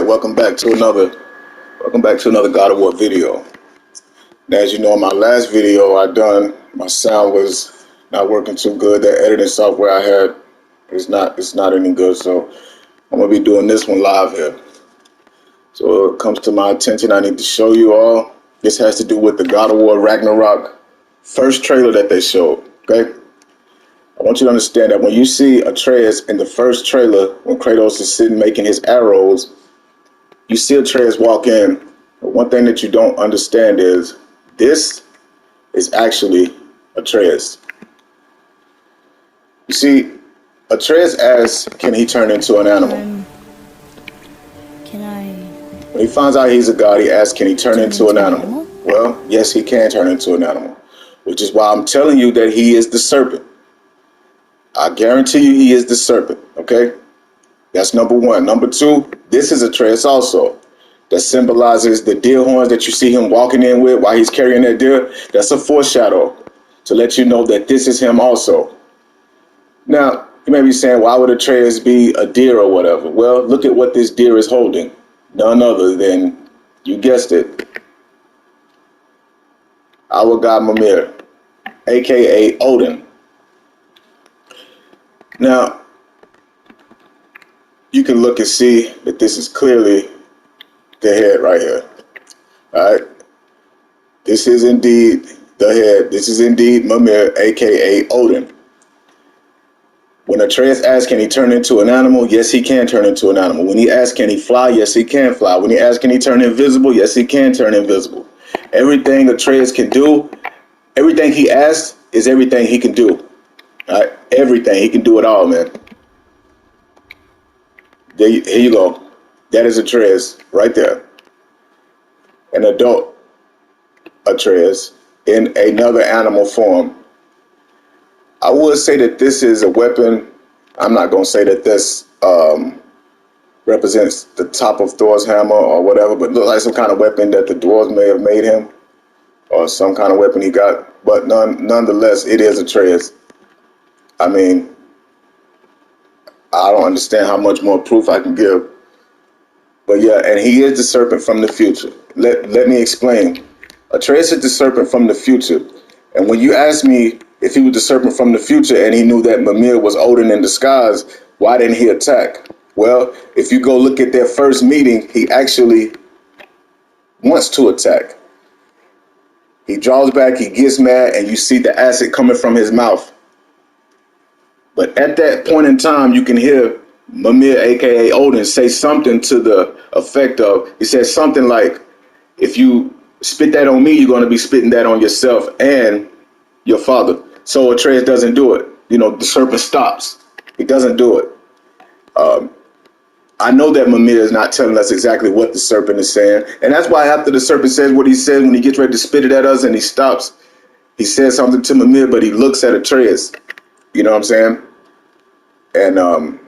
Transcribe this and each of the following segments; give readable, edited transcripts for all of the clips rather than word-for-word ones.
welcome back to another God of War video. Now, as you know, in my last video my sound was not working too good. The editing software I had it's not any good, so I'm gonna be doing this one live here. So it comes to my attention, I need to show you all. This has to do with the God of War Ragnarok first trailer that they showed. Okay, I want you to understand that when you see Atreus in the first trailer, when Kratos is sitting making his arrows, you see Atreus walk in. But one thing that you don't understand is this is actually Atreus. You see, Atreus asks, can he turn into an animal? When he finds out he's a god, he asks, can he turn into an animal? Well, yes, he can turn into an animal, which is why I'm telling you that he is the serpent. I guarantee you he is the serpent, okay? That's number one. Number two, this is Atreus also. That symbolizes the deer horns that you see him walking in with while he's carrying that deer. That's a foreshadow to let you know that this is him also. Now, you may be saying, why would Atreus be a deer or whatever? Well, look at what this deer is holding. None other than, you guessed it, our god Mimir, aka Odin. Now, you can look and see that this is clearly the head right here. All right, this is indeed the head. This is indeed Mimir, aka Odin. When Atreus asks, can he turn into an animal? Yes, he can turn into an animal. When he asks, can he fly? Yes, he can fly. When he asks, can he turn invisible? Yes, he can turn invisible. Everything Atreus can do, everything he asks is everything he can do. All right, everything. He can do it all, man. Here you go. That is Atreus right there. An adult Atreus in another animal form. I would say that this is a weapon. I'm not going to say that this represents the top of Thor's hammer or whatever, but look like some kind of weapon that the dwarves may have made him, or some kind of weapon he got. But nonetheless, it is Atreus. I mean, I don't understand how much more proof I can give. But yeah, and he is the serpent from the future. Let me explain. Atreus is the serpent from the future. And when you ask me if he was the serpent from the future and he knew that Mimir was Odin in disguise, why didn't he attack? Well, if you go look at their first meeting, he actually wants to attack. He draws back, he gets mad, and you see the acid coming from his mouth. But at that point in time, you can hear Mimir, aka Odin, say something to the effect of, he says something like, if you spit that on me, you're going to be spitting that on yourself and your father. So Atreus doesn't do it. You know, the serpent stops. He doesn't do it. I know that Mimir is not telling us exactly what the serpent is saying. And that's why after the serpent says what he says, when he gets ready to spit it at us and he stops, he says something to Mimir, but he looks at Atreus. You know what I'm saying? And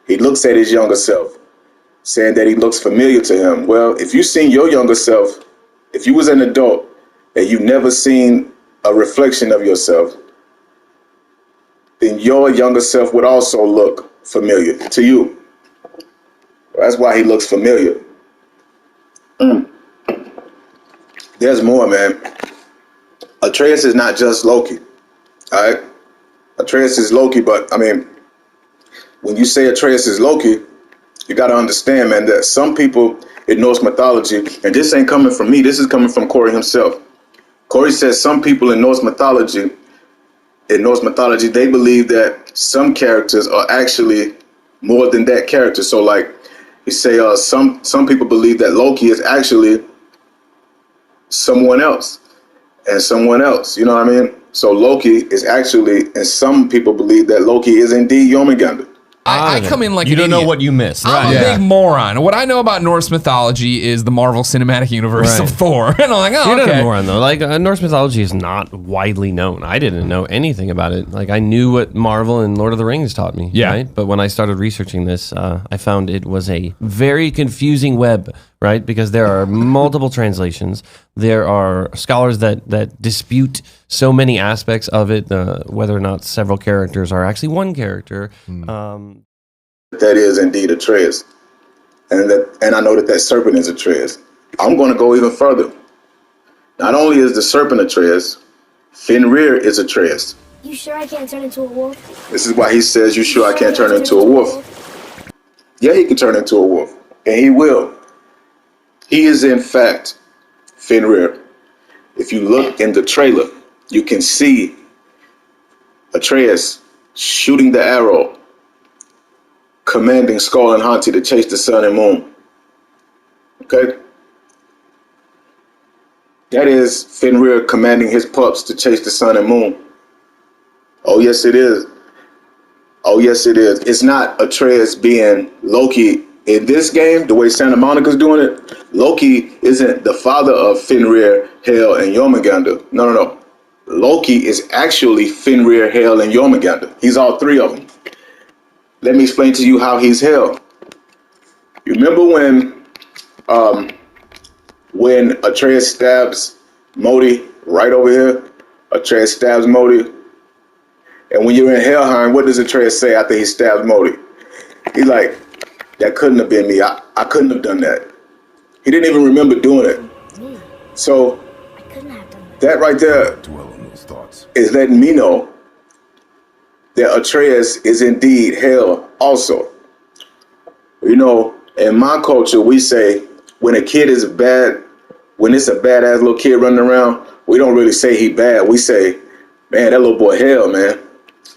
he looks at his younger self, saying that he looks familiar to him. Well, if you've seen your younger self, if you was an adult and you've never seen a reflection of yourself, then your younger self would also look familiar to you. That's why he looks familiar. There's more, man. Atreus is not just Loki. All right? Atreus is Loki, but I mean, when you say Atreus is Loki, you got to understand, man, that some people in Norse mythology, and this ain't coming from me, this is coming from Corey himself. Corey says some people in Norse mythology, they believe that some characters are actually more than that character. So like, he say some people believe that Loki is actually someone else and someone else. You know what I mean? So Loki is actually, and some people believe that Loki is indeed Jormungandr. I come in like you don't know what you missed. I'm a big moron. What I know about Norse mythology is the Marvel Cinematic Universe of Thor. And I'm like, oh, You're okay. not a moron, though. Like, Norse mythology is not widely known. I didn't know anything about it. Like, I knew what Marvel and Lord of the Rings taught me. Yeah. Right? But when I started researching this, I found it was a very confusing web, right? Because there are multiple translations. There are scholars that dispute so many aspects of it, whether or not several characters are actually one character. That is indeed Atreus. and I know that serpent is Atreus. I'm going to go even further. Not only is the serpent Atreus, Fenrir is Atreus. You sure I can't turn into a wolf? This is why he says, "You sure I can't turn into a wolf?" Yeah, he can turn into a wolf, and he will. He is in fact Fenrir. If you look in the trailer, you can see Atreus shooting the arrow, commanding Skull and Hati to chase the sun and moon. Okay? That is Fenrir commanding his pups to chase the sun and moon. Oh, yes, it is. Oh, yes, it is. It's not Atreus being Loki in this game, the way Santa Monica's doing it. Loki isn't the father of Fenrir, Hel, and Jormungandr. No. Loki is actually Fenrir, Hel, and Jormungandr. He's all three of them. Let me explain to you how he's Hel. You remember when Atreus stabs Modi right over here? Atreus stabs Modi. And when you're in Helheim, what does Atreus say after he stabs Modi? He's like, that couldn't have been me. I couldn't have done that. He didn't even remember doing it. So I couldn't have done that. That right there Dwell on those thoughts. is letting me know that Atreus is indeed Hel also. You know, in my culture, we say when a kid is bad, when it's a badass little kid running around, we don't really say he bad. We say, man, that little boy Hel, man.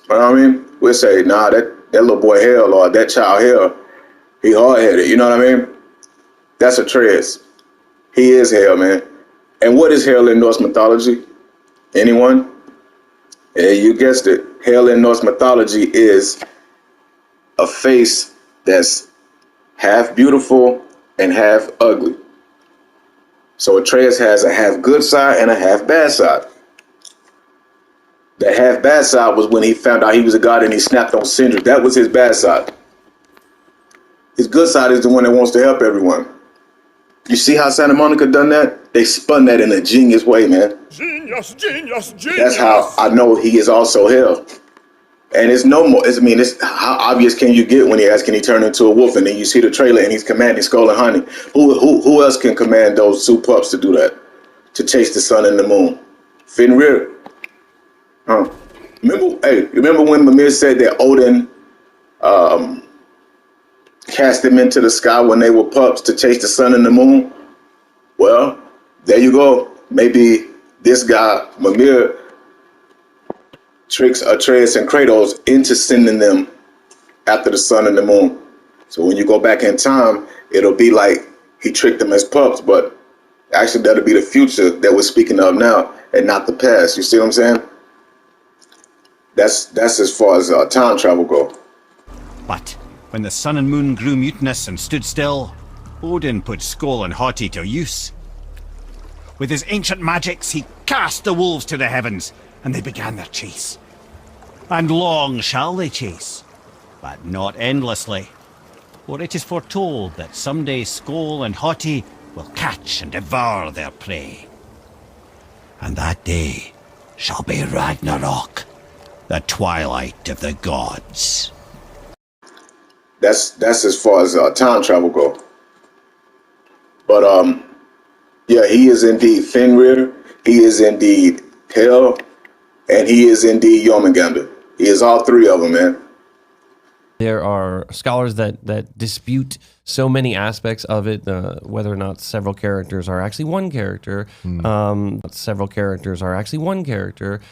You know what I mean? We'll say, nah, that little boy Hel or that child Hel, he hard-headed. You know what I mean? That's Atreus. He is Hel, man. And what is Hel in Norse mythology? Anyone? Yeah, you guessed it. Hel in Norse mythology is a face that's half beautiful and half ugly. So Atreus has a half good side and a half bad side. The half bad side was when he found out he was a god and he snapped on Sindri. That was his bad side. His good side is the one that wants to help everyone. You see how Santa Monica done that? They spun that in a genius way, man. Genius. That's how I know he is also Hel. And it's no more. It's how obvious can you get when he asks, can he turn into a wolf? And then you see the trailer and he's commanding Skull and Honey. Who else can command those two pups to do that? To chase the sun and the moon? Fenrir. Remember when Mimir said that Odin cast them into the sky when they were pups to chase the sun and the moon? Well, there you go. Maybe this guy, Mimir, tricks Atreus and Kratos into sending them after the sun and the moon. So when you go back in time, it'll be like he tricked them as pups, but actually that'll be the future that we're speaking of now and not the past. You see what I'm saying? That's as far as time travel go. But when the sun and moon grew mutinous and stood still, Odin put Skoll and Hati to use. With his ancient magics, he cast the wolves to the heavens, and they began their chase. And long shall they chase, but not endlessly, for it is foretold that someday Skoll and Hati will catch and devour their prey. And that day shall be Ragnarok, the twilight of the gods. That's as far as time travel go. But yeah, he is indeed Fenrir. He is indeed Hel, and he is indeed Jormungandr. He is all three of them, man. There are scholars that dispute so many aspects of it, whether or not several characters are actually one character. Several characters are actually one character.